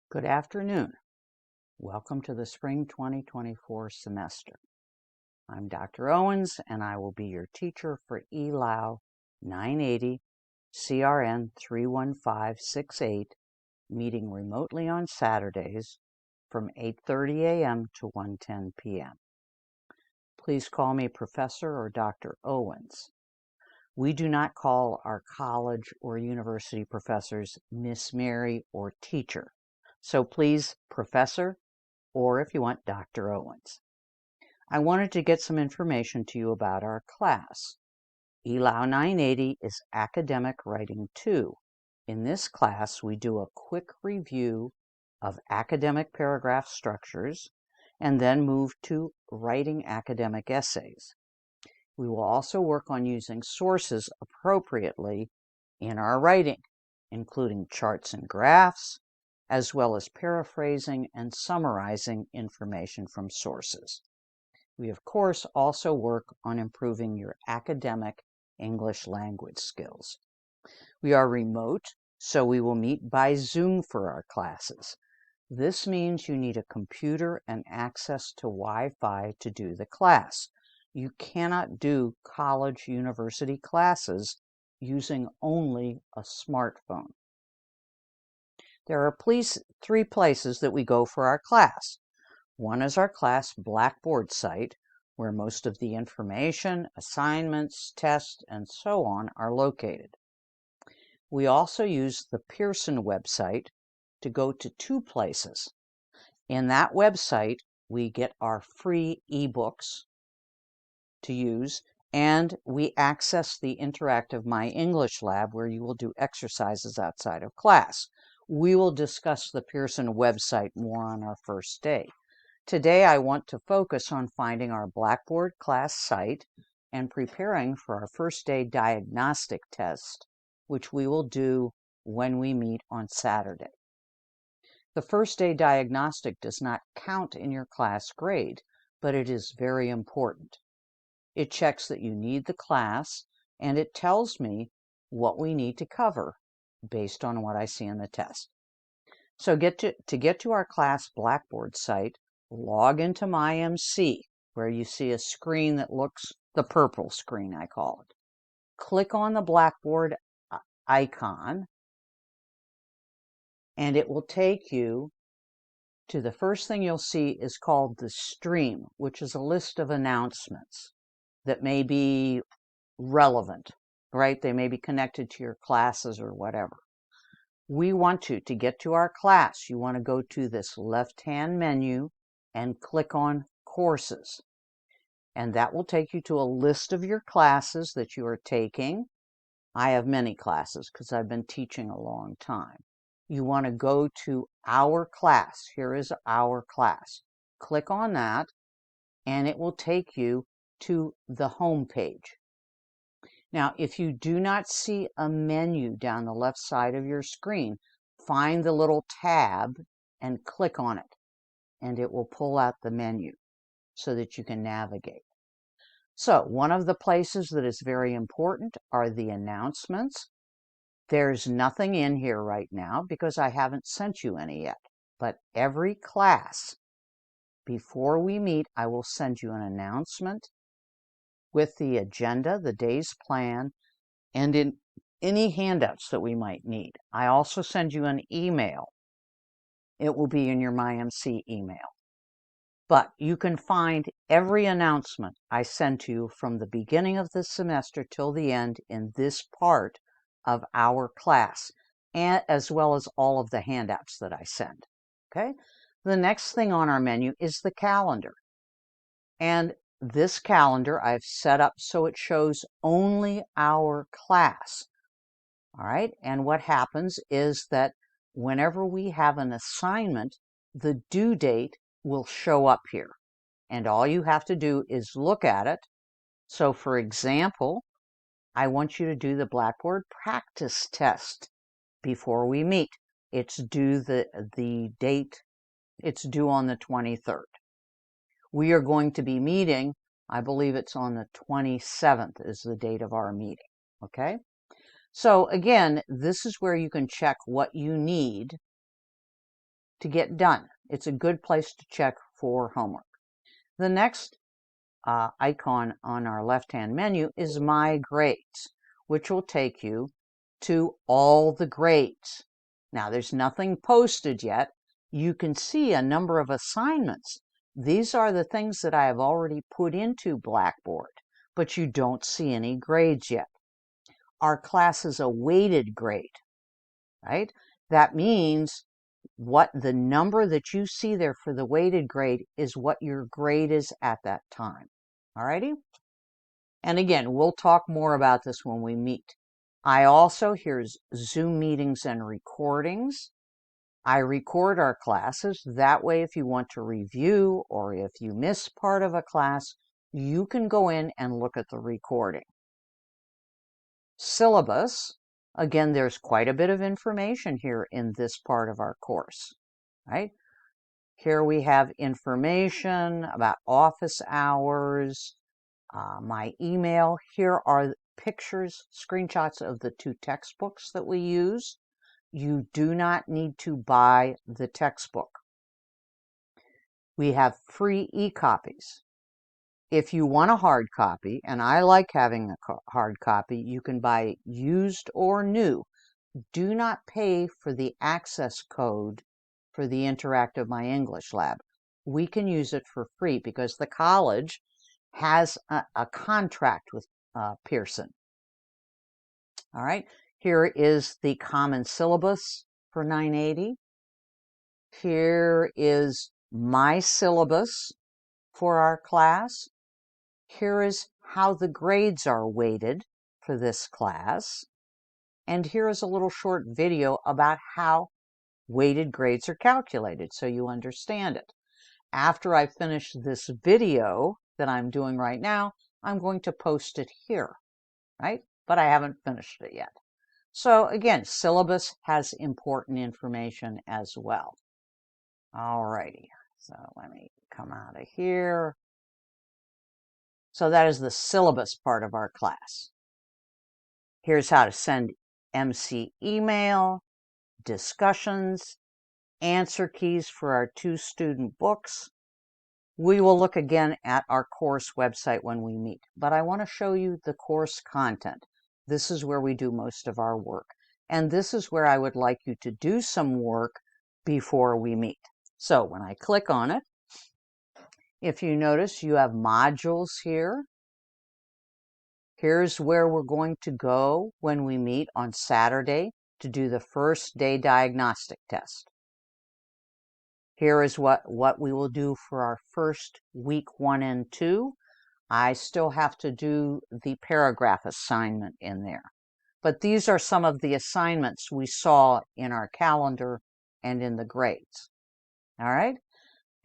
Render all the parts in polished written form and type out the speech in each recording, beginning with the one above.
Good afternoon. Welcome to the Spring 2024 semester. I'm Dr. Owens, and I will be your teacher for ELAU 980 CRN 31568, meeting remotely on Saturdays from 8:30 a.m. to 1:10 p.m. Please call me Professor or Dr. Owens. We do not call our college or university professors Miss Mary or teacher. So please, Professor, or if you want, Dr. Owens. I wanted to get some information to you about our class. ELAU 980 is Academic Writing 2. In this class, we do a quick review of academic paragraph structures and then move to writing academic essays. We will also work on using sources appropriately in our writing, including charts and graphs, as well as paraphrasing and summarizing information from sources. We, of course, also work on improving your academic English language skills. We are remote, so we will meet by Zoom for our classes. This means you need a computer and access to Wi-Fi to do the class. You cannot do college university classes using only a smartphone. There are three places that we go for our class. One is our class Blackboard site, where most of the information, assignments, tests, and so on are located. We also use the Pearson website to go to two places. In that website, we get our free ebooks to use, and we access the interactive My English Lab, where you will do exercises outside of class. We will discuss the Pearson website more on our first day. Today, I want to focus on finding our Blackboard class site and preparing for our first day diagnostic test, which we will do when we meet on Saturday. The first day diagnostic does not count in your class grade, but it is very important. It checks that you need the class, and it tells me what we need to cover based on what I see in the test. So to get to our class Blackboard site, log into MyMC, where you see a screen that looks the purple screen, I call it. Click on the Blackboard icon, and it will take you to the first thing you'll see is called the stream, which is a list of announcements that may be relevant, right? They may be connected to your classes or whatever. We want to get to our class, you want to go to this left-hand menu and click on Courses. And that will take you to a list of your classes that you are taking. I have many classes because I've been teaching a long time. You want to go to Our Class. Here is Our Class. Click on that, and it will take you to the home page. Now, if you do not see a menu down the left side of your screen, find the little tab and click on it, and it will pull out the menu so that you can navigate. So, one of the places that is very important are the announcements. There's nothing in here right now because I haven't sent you any yet, but every class, before we meet, I will send you an announcement with the agenda, the day's plan, and in any handouts that we might need. I also send you an email. It will be in your MyMC email. But you can find every announcement I send to you from the beginning of the semester till the end in this part of our class, and as well as all of the handouts that I send. Okay? The next thing on our menu is the calendar. And this calendar I've set up so it shows only our class. All right, and what happens is that whenever we have an assignment, the due date will show up here. And all you have to do is look at it. So for example, I want you to do the Blackboard practice test before we meet. It's due the date, it's due on the 23rd. We are going to be meeting, I believe it's on the 27th is the date of our meeting, okay? So again, this is where you can check what you need to get done. It's a good place to check for homework. The next icon on our left-hand menu is My Grades, which will take you to all the grades. Now, there's nothing posted yet. You can see a number of assignments. These are the things that I have already put into Blackboard, but you don't see any grades yet. Our class is a weighted grade, right? That means what the number that you see there for the weighted grade is what your grade is at that time. Alrighty? And again, we'll talk more about this when we meet. I also, here's Zoom meetings and recordings. I record our classes. That way, if you want to review or if you miss part of a class, you can go in and look at the recording. Syllabus. Again, there's quite a bit of information here in this part of our course, right? Here we have information about office hours, my email. Here are pictures, screenshots of the 2 textbooks that we use. You do not need to buy the textbook. We have free e-copies. If you want a hard copy, and I like having a hard copy, you can buy used or new. Do not pay for the access code for the Interactive My English Lab. We can use it for free because the college has a contract with Pearson. All right, here is the common syllabus for 980. Here is my syllabus for our class. Here is how the grades are weighted for this class. And here is a little short video about how weighted grades are calculated so you understand it. After I finish this video that I'm doing right now, I'm going to post it here, right? But I haven't finished it yet. So again, syllabus has important information as well. Alrighty, so let me come out of here. So that is the syllabus part of our class. Here's how to send MC email, discussions, answer keys for our 2 student books. We will look again at our course website when we meet, but I want to show you the course content. This is where we do most of our work, and this is where I would like you to do some work before we meet. So when I click on it, if you notice, you have modules here. Here's where we're going to go when we meet on Saturday to do the first day diagnostic test. Here is what we will do for our first week 1 and 2. I still have to do the paragraph assignment in there. But these are some of the assignments we saw in our calendar and in the grades. All right?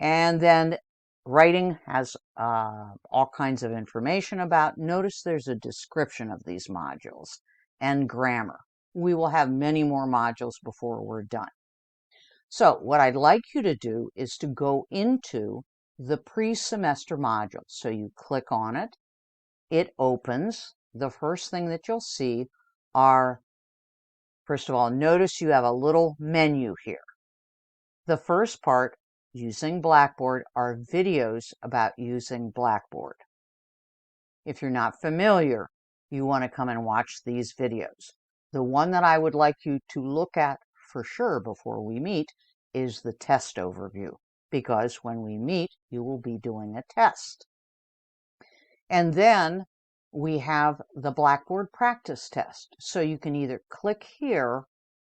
And then writing has all kinds of information about. Notice there's a description of these modules and grammar. We will have many more modules before we're done. So what I'd like you to do is to go into the pre-semester module. So you click on it. It opens. The first thing that you'll see are, first of all, notice you have a little menu here. The first part, using Blackboard, are videos about using Blackboard. If you're not familiar, you want to come and watch these videos. The one that I would like you to look at for sure before we meet is the test overview, because when we meet, you will be doing a test. And then we have the Blackboard practice test. So you can either click here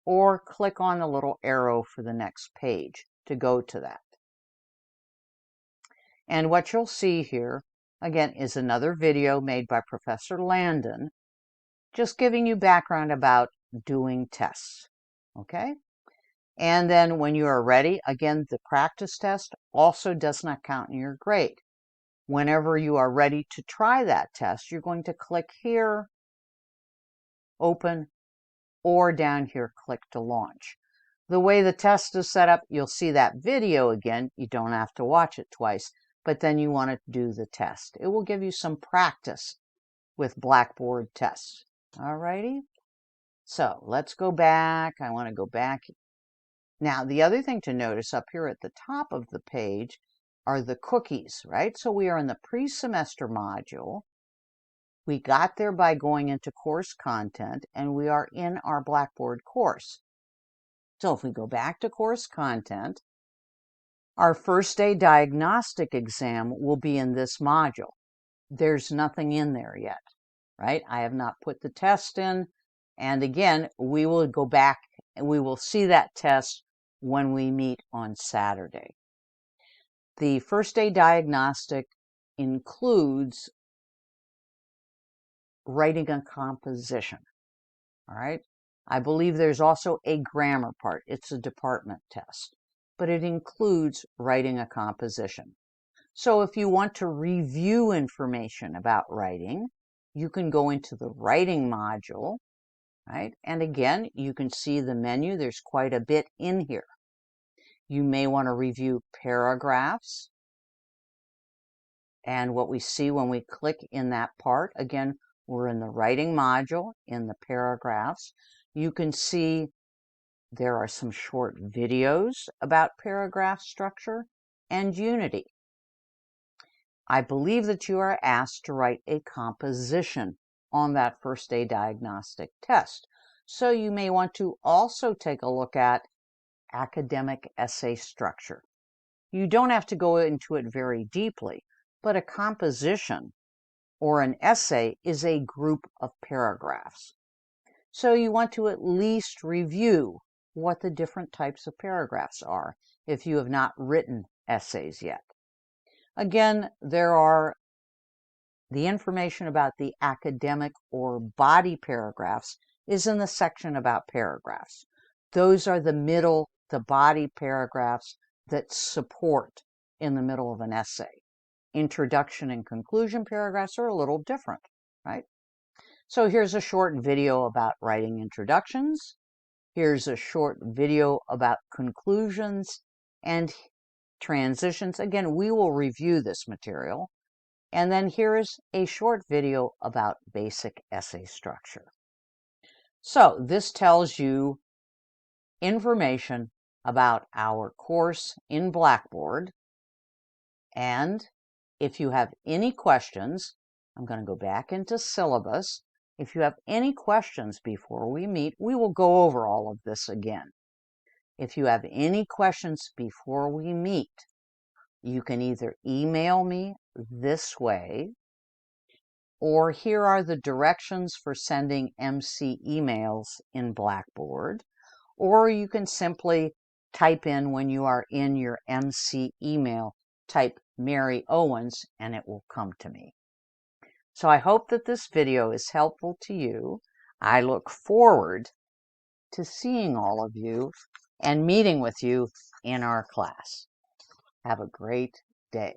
or click on the little arrow for the next page to go to that. And what you'll see here, again, is another video made by Professor Landon, just giving you background about doing tests, okay? And then when you are ready, again, the practice test also does not count in your grade. Whenever you are ready to try that test, you're going to click here, open, or down here, click to launch. The way the test is set up, you'll see that video again. You don't have to watch it twice, but then you want to do the test. It will give you some practice with Blackboard tests. Alrighty? So let's go back. I want to go back Now, the other thing to notice up here at the top of the page are the cookies, right? So we are in the pre-semester module. We got there by going into course content, and we are in our Blackboard course. So if we go back to course content, our first day diagnostic exam will be in this module. There's nothing in there yet, right? I have not put the test in. And again, we will go back and we will see that test when we meet on Saturday. The first day diagnostic includes writing a composition, all right? I believe there's also a grammar part. It's a department test, but it includes writing a composition. So if you want to review information about writing, you can go into the writing module, right? And again, you can see the menu. There's quite a bit in here. You may want to review paragraphs. And what we see when we click in that part, again, we're in the writing module, in the paragraphs. You can see there are some short videos about paragraph structure and unity. I believe that you are asked to write a composition on that first day diagnostic test. So you may want to also take a look at academic essay structure. You don't have to go into it very deeply, but a composition or an essay is a group of paragraphs. So you want to at least review what the different types of paragraphs are if you have not written essays yet. Again, there are the information about the academic or body paragraphs is in the section about paragraphs. Those are the body paragraphs that support in the middle of an essay. Introduction and conclusion paragraphs are a little different, right? So here's a short video about writing introductions. Here's a short video about conclusions and transitions. Again, we will review this material. And then here is a short video about basic essay structure. So this tells you information about our course in Blackboard. And if you have any questions, I'm going to go back into syllabus. If you have any questions before we meet, we will go over all of this again. If you have any questions before we meet, you can either email me this way, or here are the directions for sending MC emails in Blackboard, or you can simply type in when you are in your MC email, type Mary Owens, and it will come to me. So I hope that this video is helpful to you. I look forward to seeing all of you and meeting with you in our class. Have a great day.